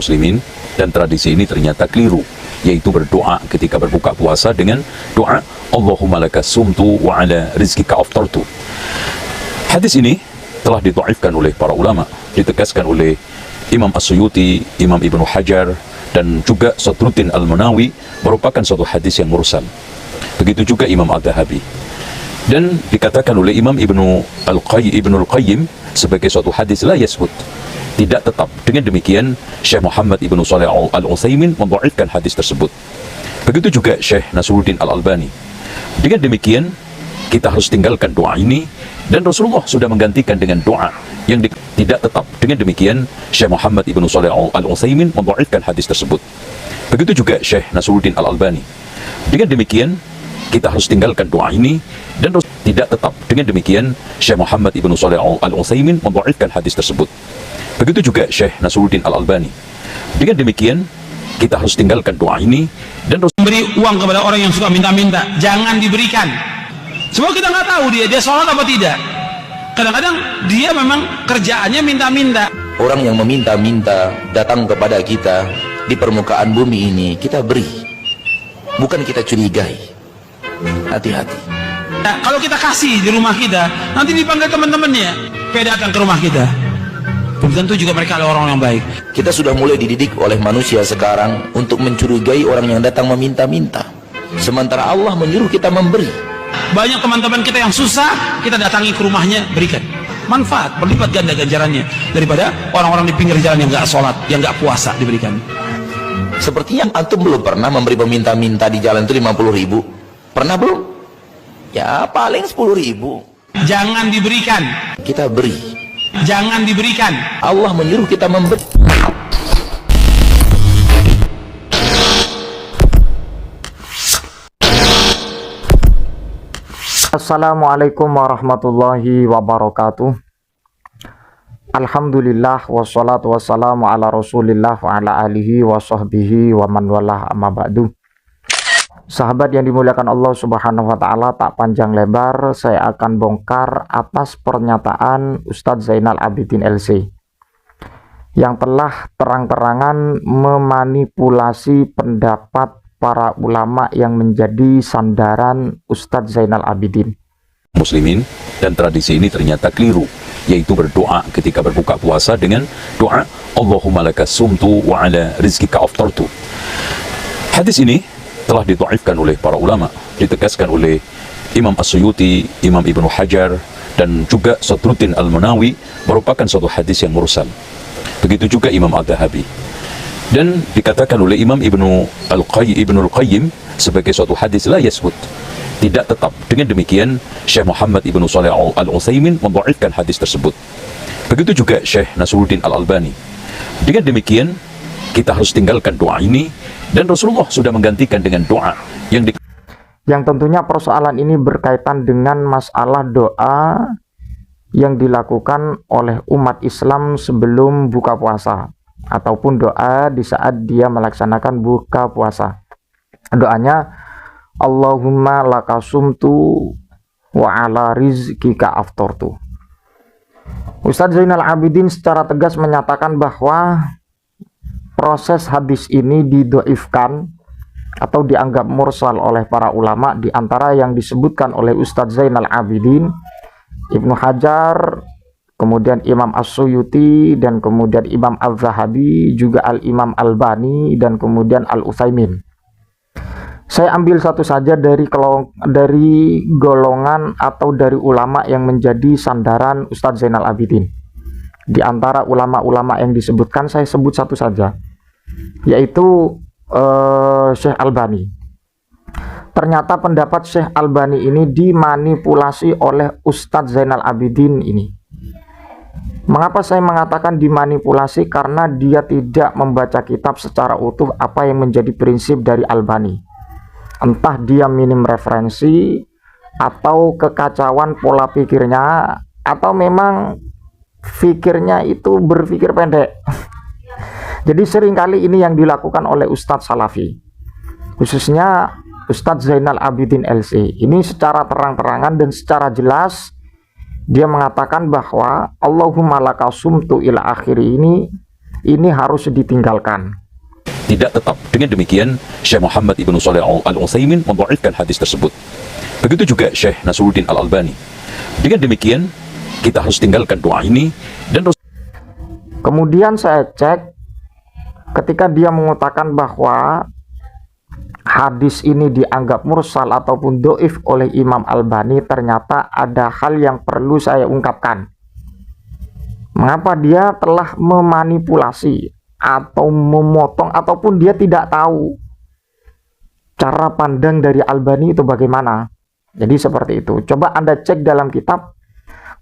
muslimin, dan tradisi ini ternyata keliru, yaitu berdoa ketika berbuka puasa dengan doa Allahumma lakas sumtu wa ala rizkika aftartu. Hadis ini telah didhaifkan oleh para ulama, ditegaskan oleh Imam As-Suyuti, Imam Ibnu Hajar, dan juga Sadruddin Al-Munawi merupakan suatu hadis yang mursal. Begitu juga Imam Al-Dhahabi. Dan dikatakan oleh Imam Ibnu Al-Qayyim sebagai suatu hadis la yasbut, tidak tetap. Dengan demikian Syekh Muhammad Ibnu Shalih Al-Utsaimin mendhaifkan hadis tersebut. Begitu juga Syekh Nasruddin Al-Albani. Dengan demikian kita harus tinggalkan doa ini, dan Rasulullah sudah menggantikan dengan doa yang tidak tetap. Dengan demikian Syekh Muhammad Ibnu Shalih Al-Utsaimin mendhaifkan hadis tersebut. Begitu juga Syekh Nasruddin Al-Albani. Dengan demikian kita harus tinggalkan doa ini, dan tidak tetap. Dengan demikian Syekh Muhammad Ibnu Shalih Al-Utsaimin mendhaifkan hadis tersebut. Begitu juga Syekh Nasruddin Al-Albani. Dengan demikian kita harus tinggalkan doa ini, dan memberi uang kepada orang yang suka minta-minta jangan diberikan. Semua kita nggak tahu dia sholat apa tidak. Kadang-kadang dia memang kerjaannya minta-minta. Orang yang meminta-minta datang kepada kita di permukaan bumi ini, kita beri, bukan kita curigai. Hati-hati. Nah, kalau kita kasih di rumah kita, nanti dipanggil teman-temannya, datang ke rumah kita. Belum tentu juga mereka adalah orang yang baik. Kita sudah mulai dididik oleh manusia sekarang untuk mencurigai orang yang datang meminta-minta, sementara Allah menyuruh kita memberi. Banyak teman-teman kita yang susah, kita datangi ke rumahnya, berikan. Manfaat, berlipat ganda ganjarannya daripada orang-orang di pinggir jalan yang nggak sholat, yang nggak puasa diberikan. Sepertinya antum belum pernah memberi peminta-minta di jalan itu 50.000. Pernah belum? Ya paling 10.000. Jangan diberikan. Kita beri. Jangan diberikan. Allah menyuruh kita memberi. Assalamualaikum warahmatullahi wabarakatuh. Alhamdulillah wassalatu wassalamu ala rasulillah wa ala alihi wa sahbihi wa man walah amma ba'du. Sahabat yang dimuliakan Allah subhanahu wa ta'ala, tak panjang lebar saya akan bongkar atas pernyataan Ustadz Zainal Abidin LC yang telah terang-terangan memanipulasi pendapat para ulama yang menjadi sandaran Ustadz Zainal Abidin. muslimin, dan tradisi ini ternyata keliru, yaitu berdoa ketika berbuka puasa dengan doa Allahumma lakas sumtu wa ala rizkika aftartu. Hadis ini telah didhaifkan oleh para ulama, ditegaskan oleh Imam As-Suyuti, Imam Ibnu Hajar, dan juga Sadruddin Al-Munawi merupakan suatu hadis yang mursal. Begitu juga Imam Al-Dhahabi. Dan dikatakan oleh Imam Ibnu Al-Qayyim sebagai suatu hadis la yasbut, tidak tetap. Dengan demikian Syekh Muhammad Ibnu Shalih Al-Utsaimin mendhaifkan hadis tersebut. Begitu juga Syekh Nasruddin Al-Albani. Dengan demikian kita harus tinggalkan doa ini, dan Rasulullah sudah menggantikan dengan doa yang tentunya persoalan ini berkaitan dengan masalah doa yang dilakukan oleh umat Islam sebelum buka puasa, ataupun doa di saat dia melaksanakan buka puasa. Doanya Allahumma lakasumtu wa ala rizkika aftartu. Ustadz Zainal Abidin secara tegas menyatakan bahwa proses hadis ini didhaifkan atau dianggap mursal oleh para ulama, di antara yang disebutkan oleh Ustadz Zainal Abidin, Ibnu Hajar, kemudian Imam As-Suyuti, dan kemudian Imam Al-Dhahabi, juga Al-Imam Albani, dan kemudian Al-Utsaimin. Saya ambil satu saja dari golongan atau dari ulama yang menjadi sandaran Ustadz Zainal Abidin. Di antara ulama-ulama yang disebutkan, saya sebut satu saja, yaitu Syekh Albani. Ternyata pendapat Syekh Albani ini dimanipulasi oleh Ustadz Zainal Abidin ini. Mengapa saya mengatakan dimanipulasi? Karena dia tidak membaca kitab secara utuh apa yang menjadi prinsip dari Albani. Entah dia minim referensi, atau kekacauan pola pikirnya, atau memang fikirnya itu berpikir pendek. Jadi seringkali ini yang dilakukan oleh Ustadz Salafi, khususnya Ustadz Zainal Abidin LC. Ini secara terang-terangan dan secara jelas dia mengatakan bahwa Allahumma lakasumtu ila akhiri ini ini harus ditinggalkan. Tidak tetap. Dengan demikian, Syekh Muhammad Ibn Shalih Al-Utsaimin mendhaifkan hadis tersebut. Begitu juga Syekh Nasruddin Al-Albani. Dengan demikian, kita harus tinggalkan doa ini. Dan kemudian saya cek, ketika dia mengatakan bahwa hadis ini dianggap mursal ataupun doif oleh Imam Albani, ternyata ada hal yang perlu saya ungkapkan. Mengapa dia telah memanipulasi atau memotong, ataupun dia tidak tahu cara pandang dari Albani itu bagaimana. Jadi seperti itu. Coba Anda cek dalam kitab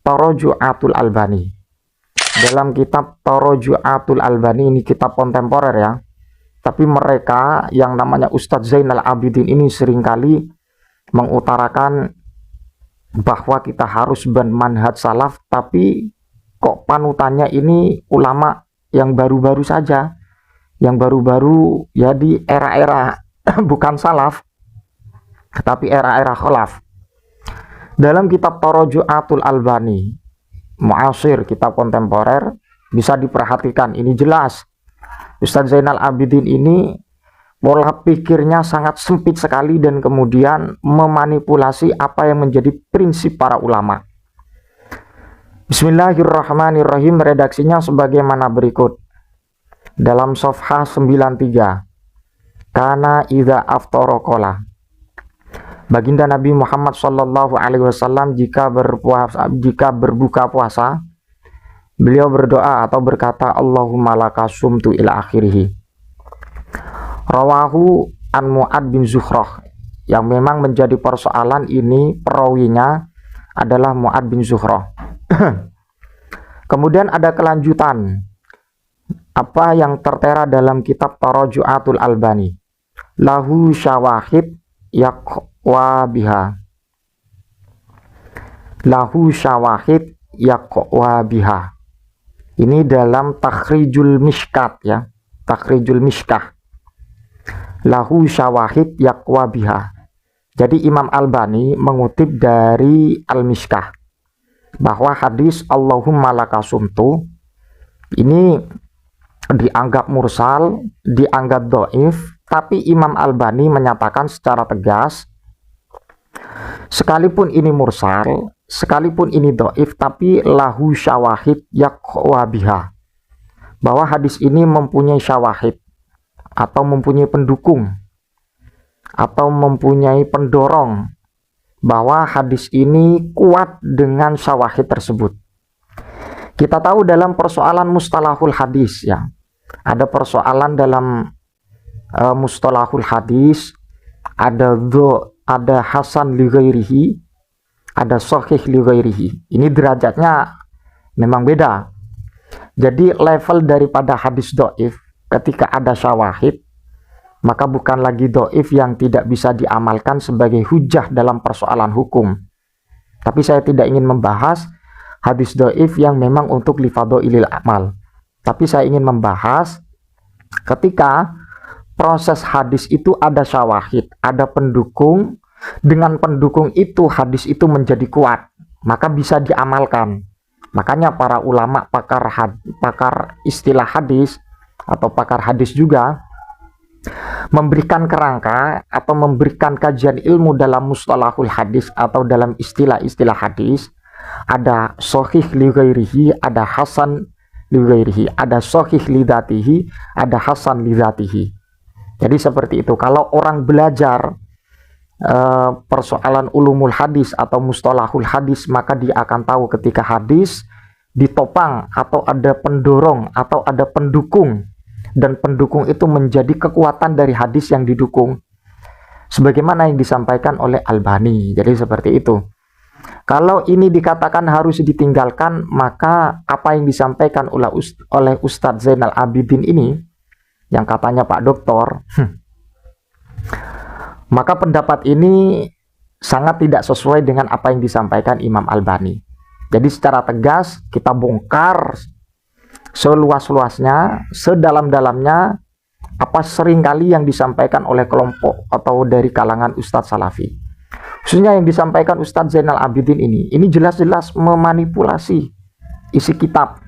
Taraju'atul Albani. Dalam kitab Taraju'atul Albani, ini kitab kontemporer ya. Tapi mereka yang namanya Ustadz Zainal Abidin ini seringkali mengutarakan bahwa kita harus bermanhaj salaf, tapi kok panutannya ini ulama yang baru-baru saja, yang baru-baru ya di era-era bukan salaf, tetapi era-era khalaf. Dalam kitab Taraju'atul Albani, muasir, kitab kontemporer, bisa diperhatikan, ini jelas Ustadz Zainal Abidin ini pola pikirnya sangat sempit sekali dan kemudian memanipulasi apa yang menjadi prinsip para ulama. Bismillahirrahmanirrahim, redaksinya sebagaimana berikut. Dalam Safhah 93, Kana idza aftara qala. Baginda Nabi Muhammad sallallahu alaihi wasallam jika berbuka puasa, beliau berdoa atau berkata, Allahumma laka sumtu ila akhirih. Rawahu an Mu'ad bin Zuhrah, yang memang menjadi persoalan ini perawinya adalah Mu'ad bin Zuhrah. Kemudian ada kelanjutan apa yang tertera dalam kitab Taraju'atul Albani. Lahu syawahid yaqwa biha. Lahu syawahid yaqwa biha. Ini dalam Takhrijul Mishkat ya. Takhrijul Mishkah. Lahu syawahid yaqwa biha. Jadi Imam Albani mengutip dari Al-Mishkah bahwa hadis Allahumma laka sumtu ini dianggap mursal, dianggap doif, tapi Imam Albani menyatakan secara tegas, sekalipun ini mursal, sekalipun ini doif, tapi lahu syawahid yaqwa biha, bahwa hadis ini mempunyai syawahid atau mempunyai pendukung atau mempunyai pendorong bahwa hadis ini kuat dengan syawahid tersebut. Kita tahu dalam persoalan mustalahul hadis ya, ada persoalan dalam mustalahul hadis, ada hasan li ghairihi, ada sahih li ghairihi. Ini derajatnya memang beda. Jadi level daripada hadis doif ketika ada syawahid, maka bukan lagi doif yang tidak bisa diamalkan sebagai hujah dalam persoalan hukum. Tapi saya tidak ingin membahas hadis doif yang memang untuk lifadhoilil amal. Tapi saya ingin membahas ketika proses hadis itu ada syawahid, ada pendukung, dengan pendukung itu hadis itu menjadi kuat, maka bisa diamalkan. Makanya para ulama pakar istilah hadis atau pakar hadis juga memberikan kerangka atau memberikan kajian ilmu dalam mustalahul hadis atau dalam istilah-istilah hadis. Ada sahih li ghairihi, ada hasan li ghairihi, ada sahih li dzatihi, ada hasan li dzatihi. Jadi seperti itu. Kalau orang belajar persoalan ulumul hadis atau mustalahul hadis, maka dia akan tahu ketika hadis ditopang atau ada pendorong atau ada pendukung, dan pendukung itu menjadi kekuatan dari hadis yang didukung, sebagaimana yang disampaikan oleh Albani. Jadi seperti itu. Kalau ini dikatakan harus ditinggalkan, maka apa yang disampaikan oleh Ustadz Zainal Abidin ini, yang katanya Pak Doktor, maka pendapat ini sangat tidak sesuai dengan apa yang disampaikan Imam Albani. Jadi secara tegas kita bongkar seluas-luasnya, sedalam-dalamnya apa seringkali yang disampaikan oleh kelompok atau dari kalangan Ustadz Salafi. Khususnya yang disampaikan Ustadz Zainal Abidin ini jelas-jelas memanipulasi isi kitab,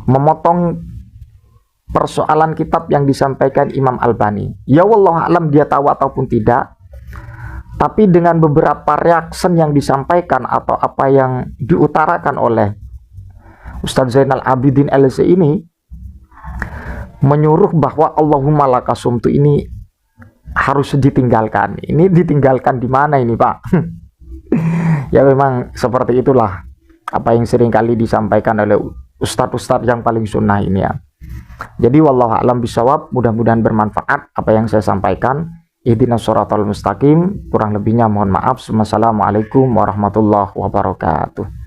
memotong persoalan kitab yang disampaikan Imam Albani. Ya wallahu alam dia tahu ataupun tidak, tapi dengan beberapa reaction yang disampaikan atau apa yang diutarakan oleh Ustadz Zainal Abidin LC ini menyuruh bahwa Allahumma lakasumtu ini harus ditinggalkan. Ini ditinggalkan di mana ini, Pak? Ya memang seperti itulah apa yang sering kali disampaikan oleh ustadz-ustadz yang paling sunnah ini ya. Jadi wallahu a'lam bishawab, mudah-mudahan bermanfaat apa yang saya sampaikan. Ihdinas shiratal mustaqim, kurang lebihnya mohon maaf. Wassalamualaikum warahmatullahi wabarakatuh.